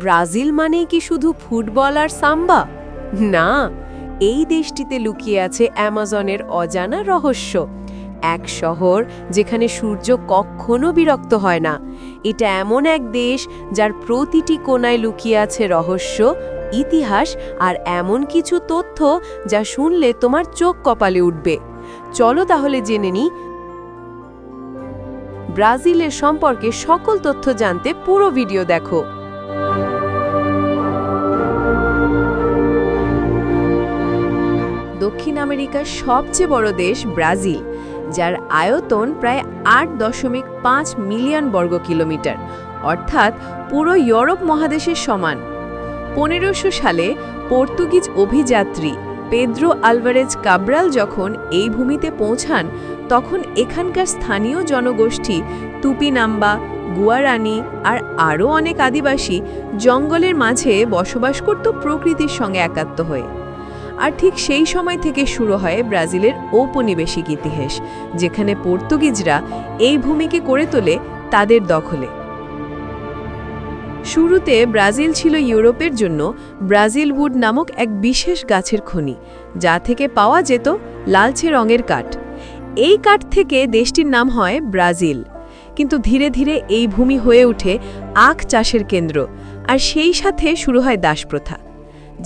Brazil মানেই কি শুধু ফুটবল আর সাম্বা? না, এই দেশটিতে লুকিয়ে আছে অ্যামাজনের অজানা রহস্য। এক শহর যেখানে সূর্য কখনো বিরক্ত হয় না। এটা এমন এক দেশ যার প্রতিটি কোণায় লুকিয়ে আছে রহস্য, ইতিহাস আর এমন কিছু তথ্য যা শুনলে তোমার চোখ কপালে উঠবে। চলো তাহলে জেনে নিই ব্রাজিলের সম্পর্কে সকল তথ্য জানতে পুরো ভিডিও দেখো। দক্ষিণ আমেরিকার সবচেয়ে বড় দেশ ব্রাজিল, যার আয়তন প্রায় ৮.৫ মিলিয়ন বর্গ কিলোমিটার, অর্থাৎ পুরো ইউরোপ মহাদেশের সমান। ১৫০০ সালে পর্তুগিজ অভিযাত্রী পেদ্রো আলভারেজ কাব্রাল যখন এই ভূমিতে পৌঁছান, তখন এখানকার স্থানীয় জনগোষ্ঠী তুপিনাম্বা, গুয়ারানি আর আরও অনেক আদিবাসী জঙ্গলের মাঝে বসবাস করত প্রকৃতির সঙ্গে একাত্ম হয়ে। আর ঠিক সেই সময় থেকে শুরু হয় ব্রাজিলের ঔপনিবেশিক ইতিহাস, যেখানে পর্তুগিজরা এই ভূমিকে করে তোলে তাদের দখলে। শুরুতে ব্রাজিল ছিল ইউরোপের জন্য ব্রাজিল উড নামক এক বিশেষ গাছের খনি, যা থেকে পাওয়া যেত লালচে রঙের কাঠ। এই কাঠ থেকে দেশটির নাম হয় ব্রাজিল। কিন্তু ধীরে ধীরে এই ভূমি হয়ে ওঠে আখ চাষের কেন্দ্র, আর সেই সাথে শুরু হয় দাসপ্রথা,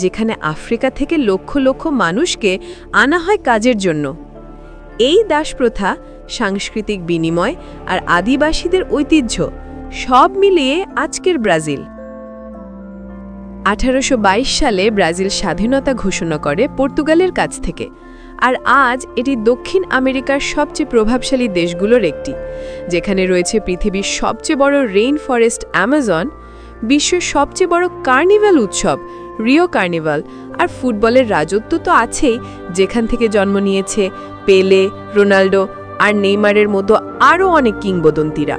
যেখানে আফ্রিকা থেকে লক্ষ লক্ষ মানুষকে আনা হয় কাজের জন্য। এই দাসপ্রথা, সাংস্কৃতিক বিনিময় আর আদিবাসীদের ঐতিহ্য সব মিলিয়ে আজকের ব্রাজিল। ১৮২২ সালে ব্রাজিল স্বাধীনতা ঘোষণা করে পর্তুগালের কাছ থেকে, আর আজ এটি দক্ষিণ আমেরিকার সবচেয়ে প্রভাবশালী দেশগুলোর একটি, যেখানে রয়েছে পৃথিবীর সবচেয়ে বড় রেইন ফরেস্ট অ্যামাজন, বিশ্বের সবচেয়ে বড় কার্নিভাল উৎসব রিও কার্নিভাল, আর ফুটবলের রাজত্ব তো আছেই, যেখান থেকে জন্ম নিয়েছে পেলে, রোনাল্ডো আর নেইমারের মতো আরও অনেক কিংবদন্তিরা।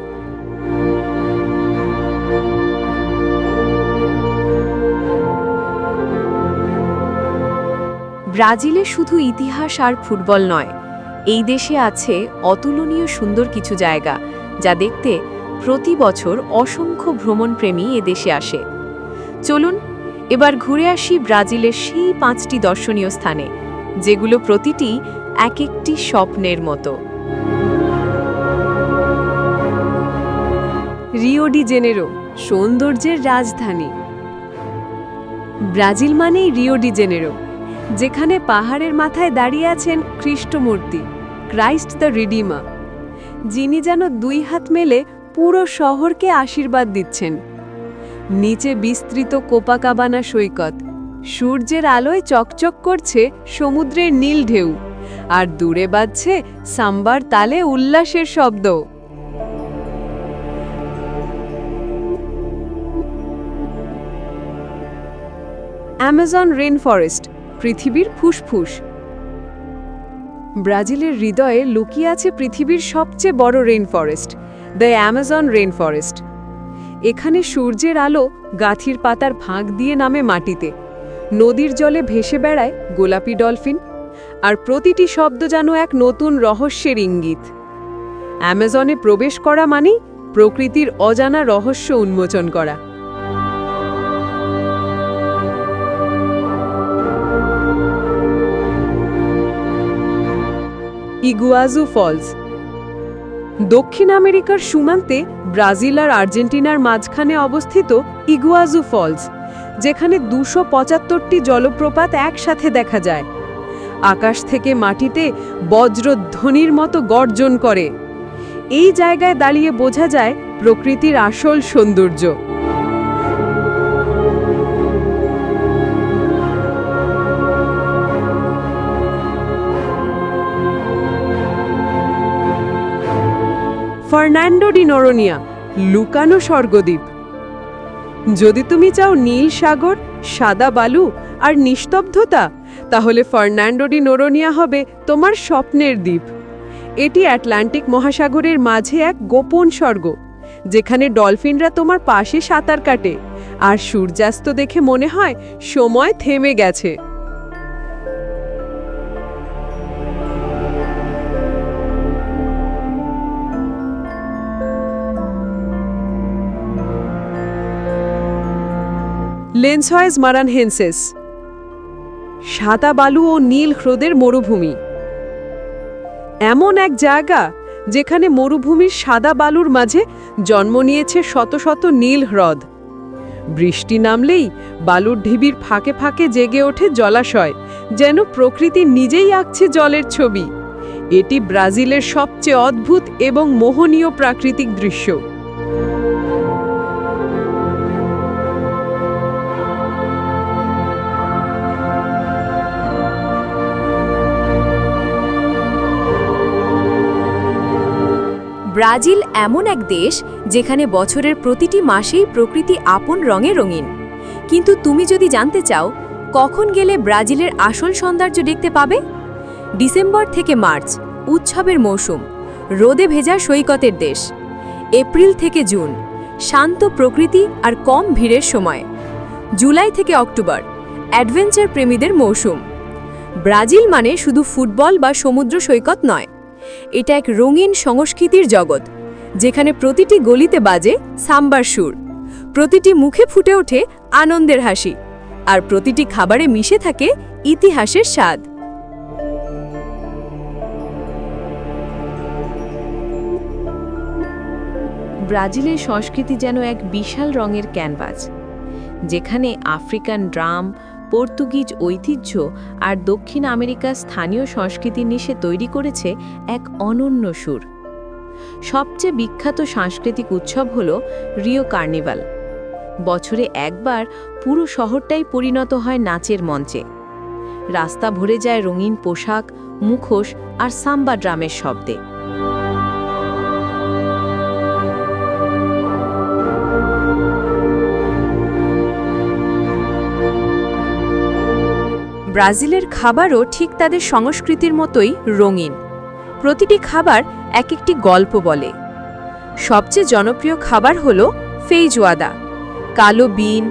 ব্রাজিলে শুধু ইতিহাস আর ফুটবল নয়, এই দেশে আছে অতুলনীয় সুন্দর কিছু জায়গা, যা দেখতে প্রতি বছর অসংখ্য ভ্রমণপ্রেমী এদেশে আসে। চলুন এবার ঘুরে আসি ব্রাজিলের সেই ৫টি দর্শনীয় স্থানে, যেগুলো প্রতিটি এক একটি স্বপ্নের মতো। রিও ডি জেনেরো, সৌন্দর্যের রাজধানী। ব্রাজিল মানেই রিও ডি জেনেরো, যেখানে পাহাড়ের মাথায় দাঁড়িয়ে আছেন খ্রিস্টমূর্তি, ক্রাইস্ট দ্য রিডিমার, যিনি যেন ২ হাত মেলে পুরো শহরকে আশীর্বাদ দিচ্ছেন। নিচে বিস্তৃত কোপাকাবানা সৈকত, সূর্যের আলোয় চকচক করছে সমুদ্রের নীল ঢেউ, আর দূরে বাজছে সাম্বার তালে উল্লাসের শব্দ। অ্যামাজন রেইন ফরেস্ট, পৃথিবীর ফুসফুস। ব্রাজিলের হৃদয়ে লুকিয়ে আছে পৃথিবীর সবচেয়ে বড় rain forest, the Amazon rain forest. এখানে সূর্যের আলো গাছের পাতার ফাঁক দিয়ে নামে মাটিতে, নদীর জলে ভেসে বেড়ায় গোলাপি ডলফিন, আর প্রতিটি শব্দ যেন এক নতুন রহস্যের ইঙ্গিত। অ্যামাজনে প্রবেশ করা মানেই প্রকৃতির অজানা রহস্য উন্মোচন করা। Iguazu Falls. দক্ষিণ আমেরিকার সীমান্তে ব্রাজিল আর আর্জেন্টিনার মাঝখানে অবস্থিত ইগুয়াজু ফলস, যেখানে ২৭৫টি জলপ্রপাত একসাথে দেখা যায়। আকাশ থেকে মাটিতে বজ্রধ্বনির মতো গর্জন করে। এই জায়গায় দাঁড়িয়ে বোঝা যায় প্রকৃতির আসল সৌন্দর্য। ফার্নান্ডো ডি নোরোনিয়া, লুকানো স্বর্গদ্বীপ। যদি তুমি চাও নীল সাগর, সাদা বালু আর নিস্তব্ধতা, তাহলে ফার্নান্ডো ডি নোরোনিয়া হবে তোমার স্বপ্নের দ্বীপ। এটি আটলান্টিক মহাসাগরের মাঝে এক গোপন স্বর্গ, যেখানে ডলফিনরা তোমার পাশে সাঁতার কাটে, আর সূর্যাস্ত দেখে মনে হয় সময় থেমে গেছে। লেন্সয়েজ মারানহেন্সেস, সাদা বালু ও নীল হ্রদের মরুভূমি। এমন এক জায়গা যেখানে মরুভূমির সাদা বালুর মাঝে জন্ম নিয়েছে শত শত নীল হ্রদ। বৃষ্টি নামলেই বালুর ঢিবির ফাঁকে ফাঁকে জেগে ওঠে জলাশয়, যেন প্রকৃতি নিজেই আঁকছে জলের ছবি। এটি ব্রাজিলের সবচেয়ে অদ্ভুত এবং মোহনীয় প্রাকৃতিক দৃশ্য। ব্রাজিল এমন এক দেশ যেখানে বছরের প্রতিটি মাসেই প্রকৃতি আপন রঙে রঙিন। কিন্তু তুমি যদি জানতে চাও কখন গেলে ব্রাজিলের আসল সৌন্দর্য দেখতে পাবে? ডিসেম্বর থেকে মার্চ, উৎসবের মৌসুম, রোদে ভেজা সৈকতের দেশ। এপ্রিল থেকে জুন, শান্ত প্রকৃতি আর কম ভিড়ের সময়। জুলাই থেকে অক্টোবর, অ্যাডভেঞ্চার প্রেমীদের মৌসুম। ব্রাজিল মানে শুধু ফুটবল বা সমুদ্র সৈকত নয়, এটা এক রঙিন সংস্কৃতির জগৎ, যেখানে প্রতিটি গলিতে বাজে সাম্বার সুর, প্রতিটি মুখে ফুটে ওঠে আনন্দের হাসি, আর প্রতিটি খাবারে মিশে থাকে ইতিহাসের স্বাদ। ব্রাজিলের সংস্কৃতি যেন এক বিশাল রঙের ক্যানভাস, যেখানে আফ্রিকান ড্রাম, পর্তুগিজ ঐতিহ্য আর দক্ষিণ আমেরিকার স্থানীয় সংস্কৃতির নিশে তৈরি করেছে এক অনন্য সুর। সবচেয়ে বিখ্যাত সাংস্কৃতিক উৎসব হল রিও কার্নিভাল। বছরে একবার পুরো শহরটাই পরিণত হয় নাচের মঞ্চে। রাস্তা ভরে যায় রঙিন পোশাক, মুখোশ আর সাম্বা ড্রামের শব্দে। ব্রাজিলের খাবারও ঠিক তাদের সংস্কৃতির মতোই রঙিন। প্রতিটি খাবার এক একটি গল্প বলে। সবচেয়ে জনপ্রিয় খাবার হল ফেইজোয়াদা, কালো বিন,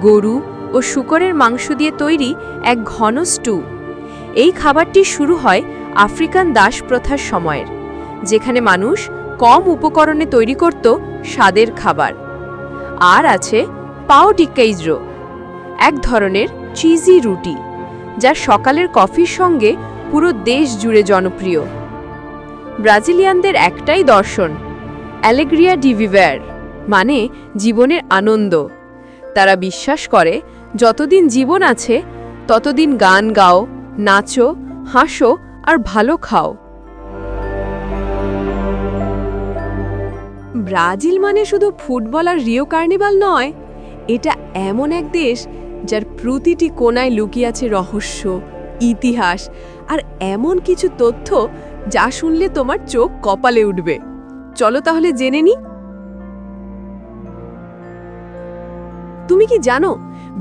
গরু ও শূকরের মাংস দিয়ে তৈরি এক ঘন স্টু। এই খাবারটি শুরু হয় আফ্রিকান দাস প্রথার সময়ের, যেখানে মানুষ কম উপকরণে তৈরি করত স্বাদের খাবার। আর আছে পাও ডি কেইজো, এক ধরনের চিজি রুটি, যা সকালের কফির সঙ্গে পুরো দেশ জুড়ে জনপ্রিয়। ব্রাজিলিয়ানদের একটাই দর্শন, অ্যালেগ্রিয়া ডি ভিভার, মানে জীবনের আনন্দ। তারা বিশ্বাস করে যতদিন জীবন আছে ততদিন গান গাও, নাচো, হাসো আর ভালো খাও। ব্রাজিল মানে শুধু ফুটবল আর রিও কার্নিভাল নয়, এটা এমন এক দেশ যার প্রতিটি কোণায় লুকিয়ে আছে রহস্য, ইতিহাস আর এমন কিছু তথ্য যা শুনলে তোমার চোখ কপালে উঠবে। চলো তাহলে জেনে নি। তুমি কি জানো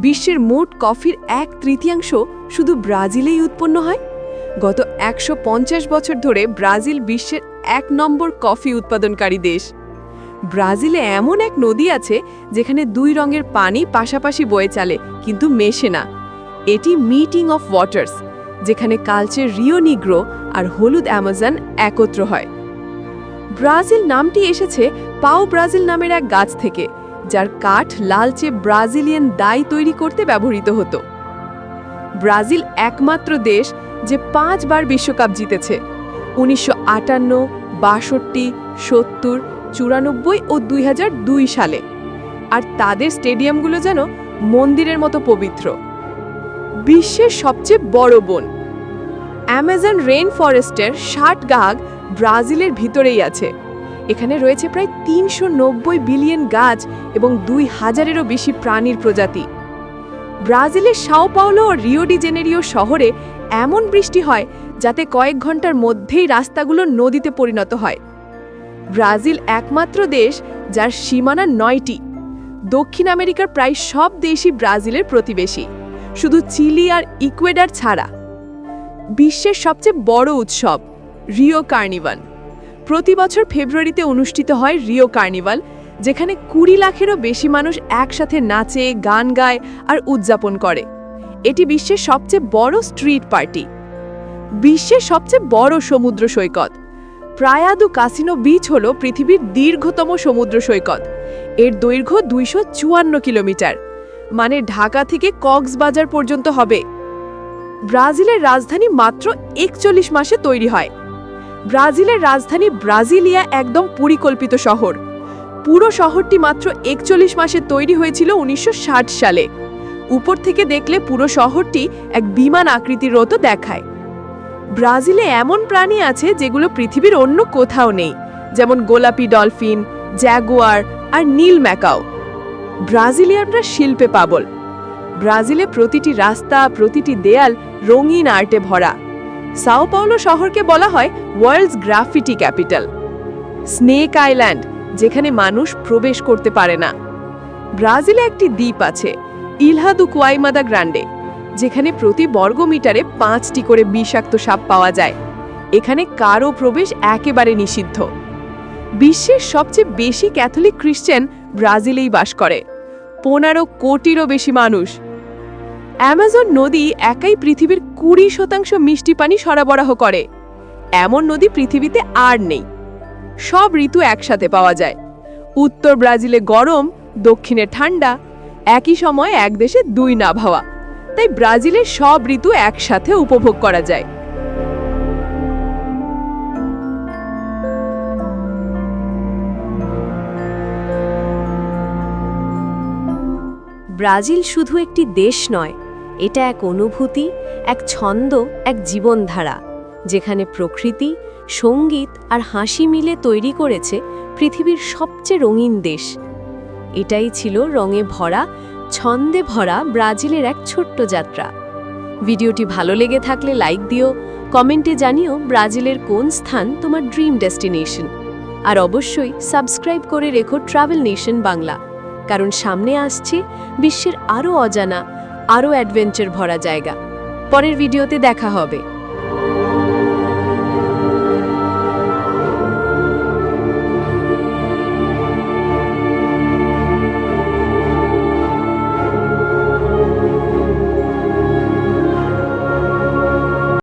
বিশ্বের মোট কফির 1/3 শুধু ব্রাজিলেই উৎপন্ন হয়? গত 150 বছর ধরে ব্রাজিল বিশ্বের 1 নম্বর কফি উৎপাদনকারী দেশ। ব্রাজিলে এমন এক নদী আছে যেখানে 2 রঙের পানি পাশাপাশি বয়ে চলে কিন্তু মেশে না। এটি মিটিং অফ ওয়াটার্স, যেখানে কালচে রিও নিগ্রো আর হলুদ অ্যামাজন একত্র হয়। ব্রাজিল নামটি এসেছে পাও ব্রাজিল নামের এক গাছ থেকে, যার কাঠ লালচে ব্রাজিলিয়ান ডাই তৈরি করতে ব্যবহৃত হতো। ব্রাজিল একমাত্র দেশ যে 5 বার বিশ্বকাপ জিতেছে, 1958, 62, 70, 94 ও 2002 সালে। আর তাদের স্টেডিয়ামগুলো যেন মন্দিরের মতো পবিত্র। বিশ্বের সবচেয়ে বড় বন অ্যামাজন রেইন ফরেস্টের 60 ভাগ ব্রাজিলের ভিতরেই আছে। এখানে রয়েছে প্রায় 390 বিলিয়ন গাছ এবং 2000-এরও বেশি প্রাণীর প্রজাতি। ব্রাজিলের সাও পাওলো ও রিও ডি জেনেরিও শহরে এমন বৃষ্টি হয় যাতে কয়েক ঘন্টার মধ্যেই রাস্তাগুলো নদীতে পরিণত হয়। ব্রাজিল একমাত্র দেশ যার সীমানা 9টি। দক্ষিণ আমেরিকার প্রায় সব দেশই ব্রাজিলের প্রতিবেশী, শুধু চিলি আর ইকুয়েডর ছাড়া। বিশ্বের সবচেয়ে বড় উৎসব রিও কার্নিভাল। প্রতি বছর ফেব্রুয়ারিতে অনুষ্ঠিত হয় রিও কার্নিভাল, যেখানে 20 লাখেরও বেশি মানুষ একসাথে নাচে, গান গায় আর উদযাপন করে। এটি বিশ্বের সবচেয়ে বড় স্ট্রিট পার্টি। বিশ্বের সবচেয়ে বড় সমুদ্র সৈকত প্রায়া দু কাসিনো বিচ হল পৃথিবীর দীর্ঘতম সমুদ্র সৈকত। এর দৈর্ঘ্য 254 কিলোমিটার। মানে ঢাকা থেকে কক্সবাজার পর্যন্ত হবে। ব্রাজিলের রাজধানী মাত্র 41 মাসে তৈরি হয়। ব্রাজিলের রাজধানী ব্রাজিলিয়া একদম পরিকল্পিত শহর। পুরো শহরটি মাত্র 41 মাসে তৈরি হয়েছিল 1960 সালে। উপর থেকে দেখলে পুরো শহরটি এক বিমান আকৃতির মতো দেখায়। ব্রাজিলে এমন প্রাণী আছে যেগুলো পৃথিবীর অন্য কোথাও নেই, যেমন গোলাপি ডলফিন, জ্যাগুয়ার আর নীল ম্যাকাও। ব্রাজিলিয়ানরা শিল্পে পাগল। ব্রাজিলে প্রতিটি রাস্তা, প্রতিটি দেয়াল রঙিন আর্টে ভরা। সাও পাওলো শহরকে বলা হয় world's graffiti capital. Snake Island, যেখানে মানুষ প্রবেশ করতে পারে না। ব্রাজিলে একটি দ্বীপ আছে, ইলহা দু কুয়াইমাদা গ্রান্ডে, যেখানে প্রতি বর্গমিটারে 5টি করে বিষাক্ত সাপ পাওয়া যায়। এখানে কারও প্রবেশ একেবারে নিষিদ্ধ। বিশ্বের সবচেয়ে বেশি ক্যাথলিক খ্রিস্টান ব্রাজিলেই বাস করে, 15 কোটিরও বেশি মানুষ। অ্যামাজন নদী একাই পৃথিবীর 20% মিষ্টি পানি সরবরাহ করে। এমন নদী পৃথিবীতে আর নেই। সব ঋতু একসাথে পাওয়া যায়। উত্তর ব্রাজিলে গরম, দক্ষিণে ঠান্ডা, একই সময় এক দেশে 2 আবহাওয়া। তাই ব্রাজিলের সব ঋতু একসাথে উপভোগ করা যায়। ব্রাজিল শুধু একটি দেশ নয়, এটা এক অনুভূতি, এক ছন্দ, এক জীবনধারা, যেখানে প্রকৃতি, সঙ্গীত আর হাসি মিলে তৈরি করেছে পৃথিবীর সবচেয়ে রঙিন দেশ। এটাই ছিল রঙে ভরা, ছন্দে ভরা ব্রাজিলের এক ছোট্ট যাত্রা। ভিডিওটি ভালো লেগে থাকলে লাইক দিও, কমেন্টে জানিও ব্রাজিলের কোন স্থান তোমার ড্রিম ডেস্টিনেশন। আর অবশ্যই সাবস্ক্রাইব করে রেখো ট্রাভেল নেশন বাংলা, কারণ সামনে আসছে বিশ্বের আরও অজানা, আরও অ্যাডভেঞ্চার ভরা জায়গা। পরের ভিডিওতে দেখা হবে।